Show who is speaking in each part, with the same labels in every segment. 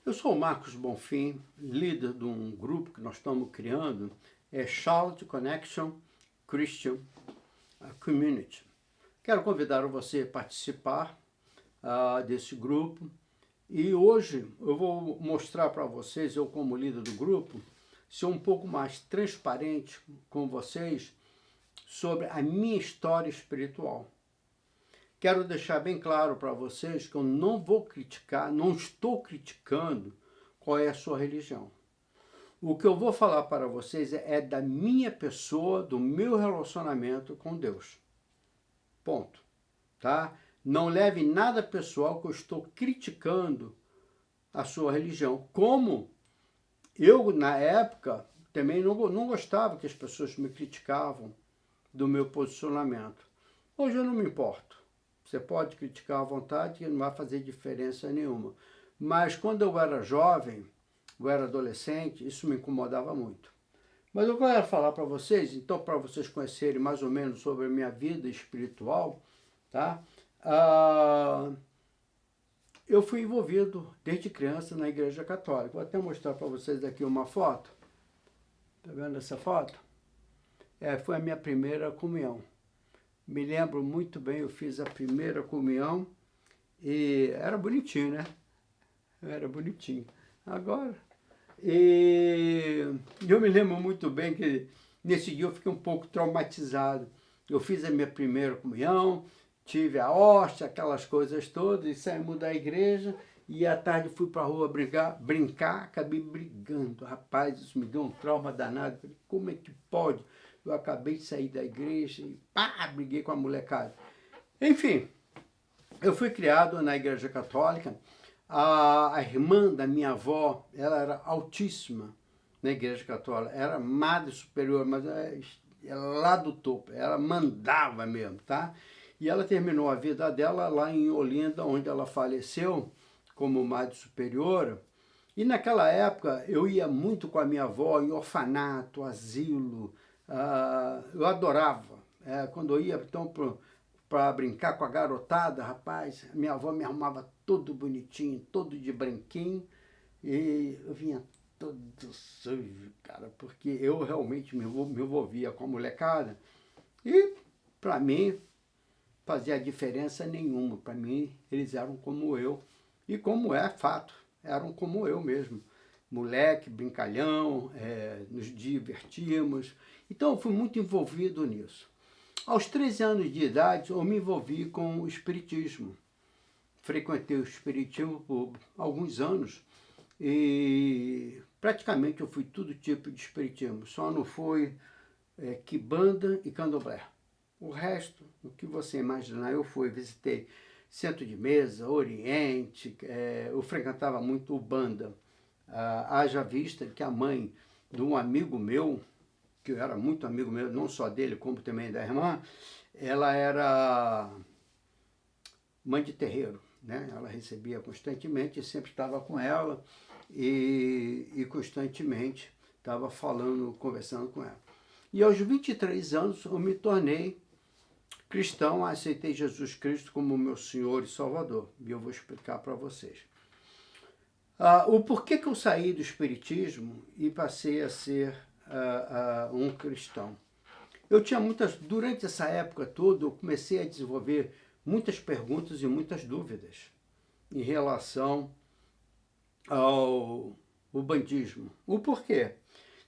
Speaker 1: Eu sou o Marcos Bonfim, líder de um grupo que nós estamos criando, é Charlotte Connection Christian Community. Quero convidar você a participar desse grupo e hoje eu vou mostrar para vocês, eu como líder do grupo, ser um pouco mais transparente com vocês sobre a minha história espiritual. Quero deixar bem claro para vocês que eu não vou criticar, não estou criticando qual é a sua religião. O que eu vou falar para vocês é da minha pessoa, do meu relacionamento com Deus. Ponto. Tá? Não leve nada pessoal que eu estou criticando a sua religião. Como eu, na época, também não gostava que as pessoas me criticavam do meu posicionamento. Hoje eu não me importo. Você pode criticar à vontade, que não vai fazer diferença nenhuma. Mas quando eu era jovem, eu era adolescente, isso me incomodava muito. Mas eu quero falar para vocês, então, para vocês conhecerem mais ou menos sobre a minha vida espiritual, tá? Eu fui envolvido desde criança na Igreja Católica. Vou até mostrar para vocês aqui uma foto. Tá vendo essa foto? Foi a minha primeira comunhão. Me lembro muito bem, eu fiz a primeira comunhão e era bonitinho, né? Era bonitinho. Agora, eu me lembro muito bem que nesse dia eu fiquei um pouco traumatizado. Eu fiz a minha primeira comunhão, tive a hóstia, aquelas coisas todas, e saímos da igreja e à tarde fui para a rua brincar, acabei brigando. Rapaz, isso me deu um trauma danado. Falei, como é que pode? Eu acabei de sair da igreja e briguei com a molecada. Enfim, eu fui criado na Igreja Católica. A irmã da minha avó, ela era altíssima na Igreja Católica. Era madre superior, mas ela lá do topo. Ela mandava mesmo, tá? E ela terminou a vida dela lá em Olinda, onde ela faleceu como madre superiora. E naquela época eu ia muito com a minha avó em orfanato, asilo. Eu adorava. Quando eu ia então para brincar com a garotada, rapaz, minha avó me arrumava todo bonitinho, todo de branquinho, e eu vinha todo sujo, cara, porque eu realmente me envolvia com a molecada, e para mim fazia diferença nenhuma. Para mim eles eram como eu, e como é fato, eram como eu mesmo. Moleque, brincalhão, nos divertíamos. Então eu fui muito envolvido nisso. Aos 13 anos de idade eu me envolvi com o espiritismo. Frequentei o espiritismo por alguns anos e praticamente eu fui todo tipo de espiritismo. Só não foi quimbanda e candomblé. O resto, o que você imaginar, eu fui, visitei centro de mesa, oriente, eu frequentava muito Umbanda. Haja vista que a mãe de um amigo meu, que eu era muito amigo meu, não só dele, como também da irmã, ela era mãe de terreiro, né? Ela recebia constantemente, sempre estava com ela e constantemente estava falando, conversando com ela. E aos 23 anos eu me tornei cristão, aceitei Jesus Cristo como meu Senhor e Salvador. E eu vou explicar para vocês. O porquê que eu saí do espiritismo e passei a ser um cristão. Eu tinha durante essa época toda, eu comecei a desenvolver muitas perguntas e muitas dúvidas em relação ao bandismo. O porquê?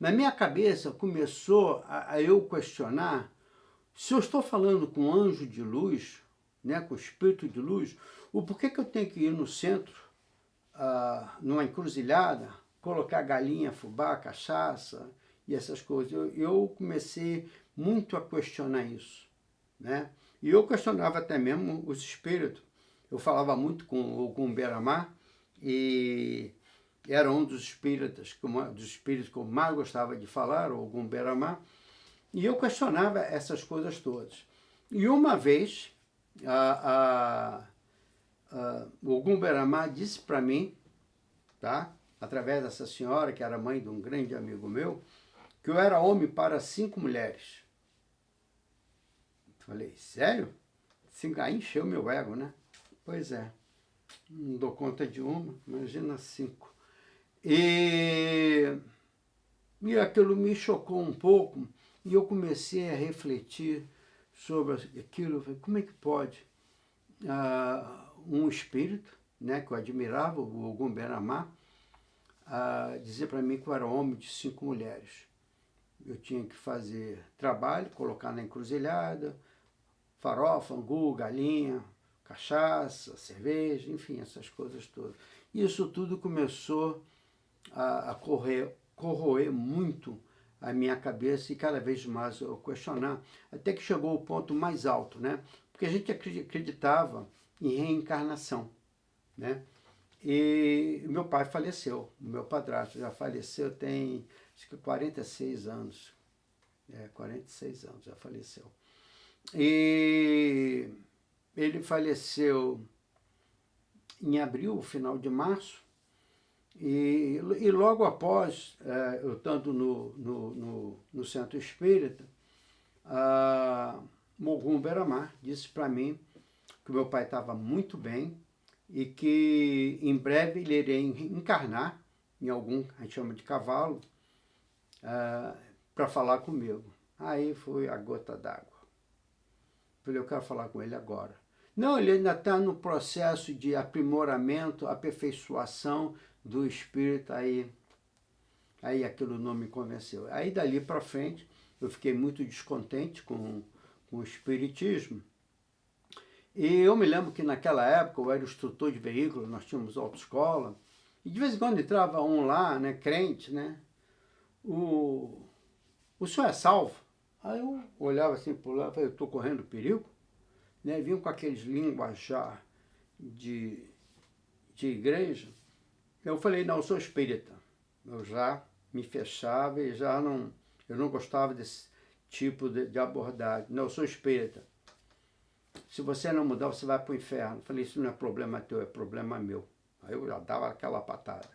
Speaker 1: Na minha cabeça começou a eu questionar se eu estou falando com anjo de luz, né, com espírito de luz, o porquê que eu tenho que ir no centro, numa encruzilhada, colocar galinha, fubá, cachaça e essas coisas. Eu comecei muito a questionar isso, né? E eu questionava até mesmo os espíritos. Eu falava muito com o Beramar e era um dos espíritos que eu mais gostava de falar, o Ogum Beramar, e eu questionava essas coisas todas. E uma vez, o Ogum Beramar disse para mim, tá? Através dessa senhora, que era mãe de um grande amigo meu, que eu era homem para 5 mulheres. Falei, sério? Aí encheu meu ego, né? Pois é, não dou conta de uma, imagina 5. E aquilo me chocou um pouco, e eu comecei a refletir sobre aquilo. Como é que pode um espírito, né, que eu admirava, o Ogum Beramar, dizer para mim que eu era homem de 5 mulheres. Eu tinha que fazer trabalho, colocar na encruzilhada, farofa, angu, galinha, cachaça, cerveja, enfim, essas coisas todas. Isso tudo começou a corroer muito a minha cabeça e cada vez mais eu questionar, até que chegou o ponto mais alto, né? Porque a gente acreditava em reencarnação, né? E meu pai faleceu, meu padrasto já faleceu, tem acho que 46 anos. 46 anos, já faleceu. E ele faleceu em abril, final de março, e logo após, eu estando no Centro Espírita, Mogum Beramar disse para mim que o meu pai estava muito bem e que em breve ele iria encarnar em algum, a gente chama de cavalo, para falar comigo. Aí foi a gota d'água. Falei, eu quero falar com ele agora. Não, ele ainda está no processo de aprimoramento, aperfeiçoação do espírito. Aí aquilo não me convenceu. Aí dali para frente eu fiquei muito descontente com o espiritismo. E eu me lembro que naquela época eu era instrutor de veículo, nós tínhamos autoescola, e de vez em quando entrava um lá, né, crente, né? O senhor é salvo? Aí eu olhava assim por lá, falei, eu estou correndo perigo? Né? Vinham com aqueles linguajar de igreja. Eu falei, não, eu sou espírita. Eu já me fechava e eu não gostava desse tipo de abordagem. Não, eu sou espírita. Se você não mudar, você vai para o inferno. Eu falei, isso não é problema teu, é problema meu. Aí eu já dava aquela patada.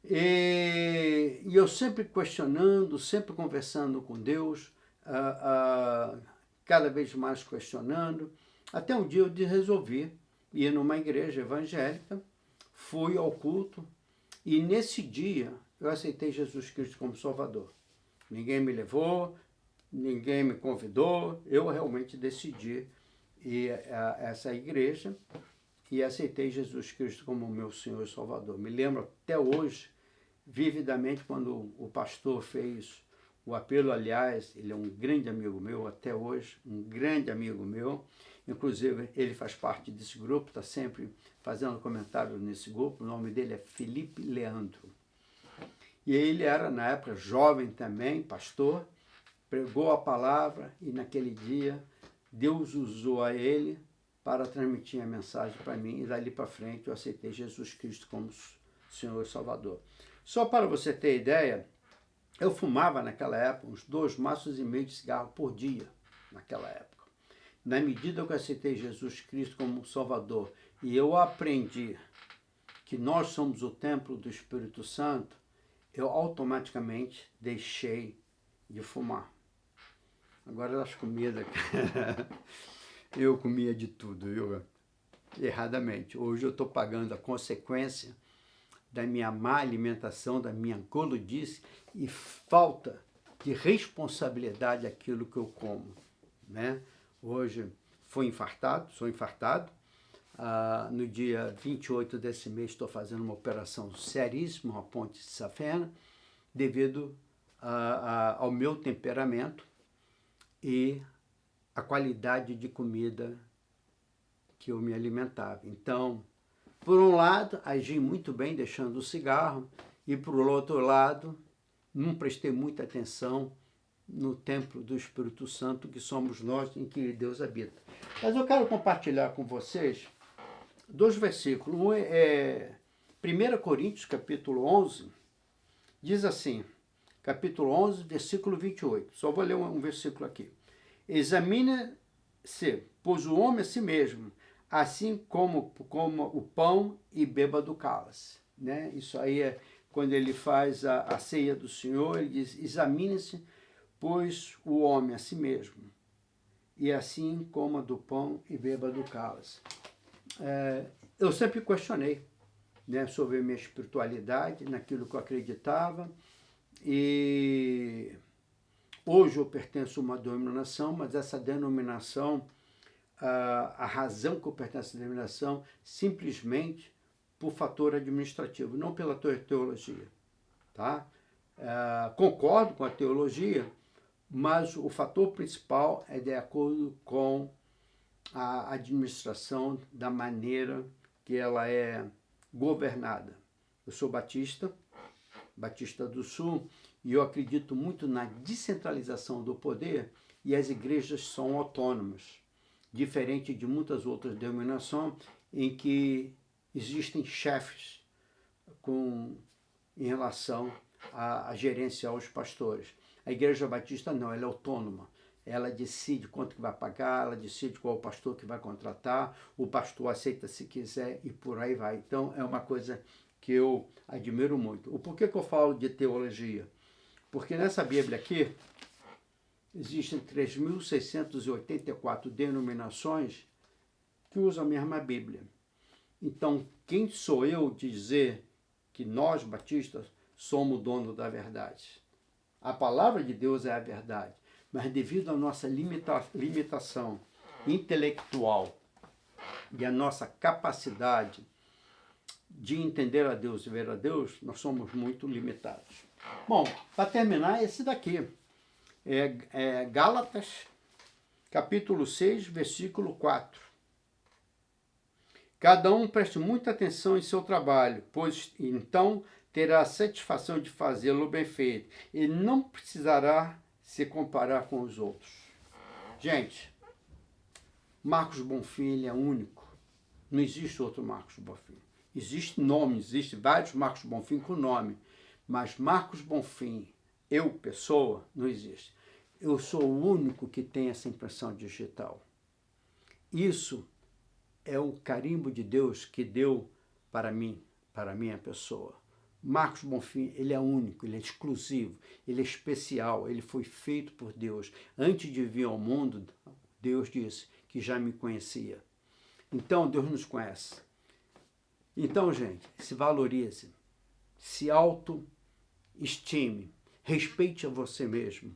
Speaker 1: E eu sempre questionando, sempre conversando com Deus, cada vez mais questionando, até um dia eu resolvi ir numa igreja evangélica, fui ao culto, e nesse dia eu aceitei Jesus Cristo como Salvador. Ninguém me levou, ninguém me convidou, eu realmente decidi ir a essa igreja e aceitei Jesus Cristo como meu Senhor e Salvador. Me lembro até hoje, vividamente, quando o pastor fez o apelo. Aliás, ele é um grande amigo meu até hoje, um grande amigo meu. Inclusive, ele faz parte desse grupo, está sempre fazendo comentários nesse grupo. O nome dele é Felipe Leandro. E ele era, na época, jovem também, pastor, pregou a palavra e naquele dia Deus usou a ele para transmitir a mensagem para mim, e dali para frente eu aceitei Jesus Cristo como Senhor e Salvador. Só para você ter ideia, eu fumava naquela época uns 2,5 maços de cigarro por dia, naquela época. Na medida que eu aceitei Jesus Cristo como Salvador e eu aprendi que nós somos o templo do Espírito Santo, eu automaticamente deixei de fumar. Agora as comidas, eu comia de tudo, viu? Erradamente. Hoje eu estou pagando a consequência da minha má alimentação, da minha guludice e falta de responsabilidade aquilo que eu como, né? Hoje sou infartado. No dia 28 desse mês estou fazendo uma operação seríssima, uma ponte de safena, devido ao meu temperamento e a qualidade de comida que eu me alimentava. Então, por um lado, agi muito bem deixando o cigarro, e por outro lado, não prestei muita atenção no templo do Espírito Santo, que somos nós, em que Deus habita. Mas eu quero compartilhar com vocês 2 versículos. Um é 1 Coríntios, capítulo 11, diz assim, capítulo 11, versículo 28. Só vou ler um versículo aqui. Examine-se, pois o homem a si mesmo, assim como o pão e beba do cálice. Né? Isso aí é quando ele faz a ceia do Senhor, ele diz, examine-se, pois o homem a si mesmo, e assim coma do pão e beba do cálice. Eu sempre questionei né, sobre a minha espiritualidade, naquilo que eu acreditava. E hoje eu pertenço a uma denominação, mas essa denominação, a razão que eu pertenço à denominação, simplesmente por fator administrativo, não pela teologia. Tá? Concordo com a teologia, mas o fator principal é de acordo com a administração, da maneira que ela é governada. Eu sou batista do Sul, e eu acredito muito na descentralização do poder, e as igrejas são autônomas, diferente de muitas outras denominações em que existem chefes em relação à gerência aos pastores. A Igreja Batista não, ela é autônoma. Ela decide quanto que vai pagar, ela decide qual é o pastor que vai contratar, o pastor aceita se quiser e por aí vai. Então, é uma coisa que eu admiro muito. O porquê que eu falo de teologia? Porque nessa Bíblia aqui, existem 3.684 denominações que usam a mesma Bíblia. Então, quem sou eu dizer que nós, batistas, somos o dono da verdade? A palavra de Deus é a verdade, mas devido à nossa limitação intelectual e à nossa capacidade de entender a Deus e ver a Deus, nós somos muito limitados. Bom, para terminar, esse daqui é Gálatas, capítulo 6, versículo 4. Cada um preste muita atenção em seu trabalho, pois então terá a satisfação de fazê-lo bem feito e não precisará se comparar com os outros. Gente, Marcos Bonfim, ele é único. Não existe outro Marcos Bonfim. Existe nome, existe vários Marcos Bonfim com nome, mas Marcos Bonfim, eu, pessoa, não existe. Eu sou o único que tem essa impressão digital. Isso é o carimbo de Deus que deu para mim, para a minha pessoa. Marcos Bonfim, ele é único, ele é exclusivo, ele é especial, ele foi feito por Deus. Antes de vir ao mundo, Deus disse que já me conhecia. Então, Deus nos conhece. Então, gente, se valorize, se autoestime, respeite a você mesmo,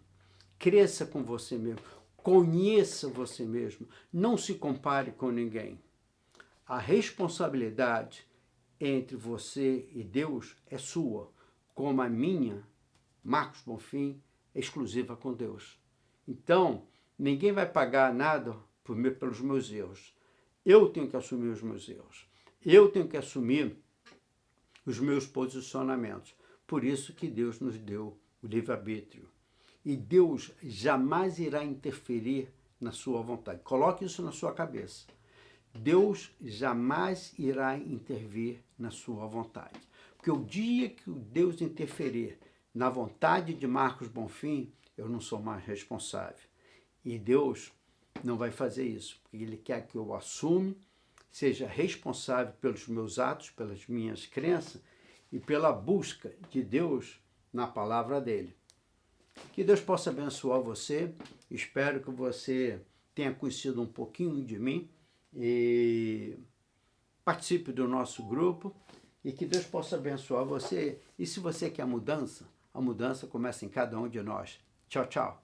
Speaker 1: cresça com você mesmo, conheça você mesmo, não se compare com ninguém. A responsabilidade entre você e Deus é sua, como a minha, Marcos Bonfim, é exclusiva com Deus. Então, ninguém vai pagar nada pelos meus erros. Eu tenho que assumir os meus erros. Eu tenho que assumir os meus posicionamentos. Por isso que Deus nos deu o livre-arbítrio. E Deus jamais irá interferir na sua vontade. Coloque isso na sua cabeça. Deus jamais irá intervir na sua vontade. Porque o dia que o Deus interferir na vontade de Marcos Bonfim, eu não sou mais responsável. E Deus não vai fazer isso, porque Ele quer que eu assuma, seja responsável pelos meus atos, pelas minhas crenças e pela busca de Deus na palavra dEle. Que Deus possa abençoar você. Espero que você tenha conhecido um pouquinho de mim e participe do nosso grupo e que Deus possa abençoar você. E se você quer mudança, a mudança começa em cada um de nós. Tchau, tchau.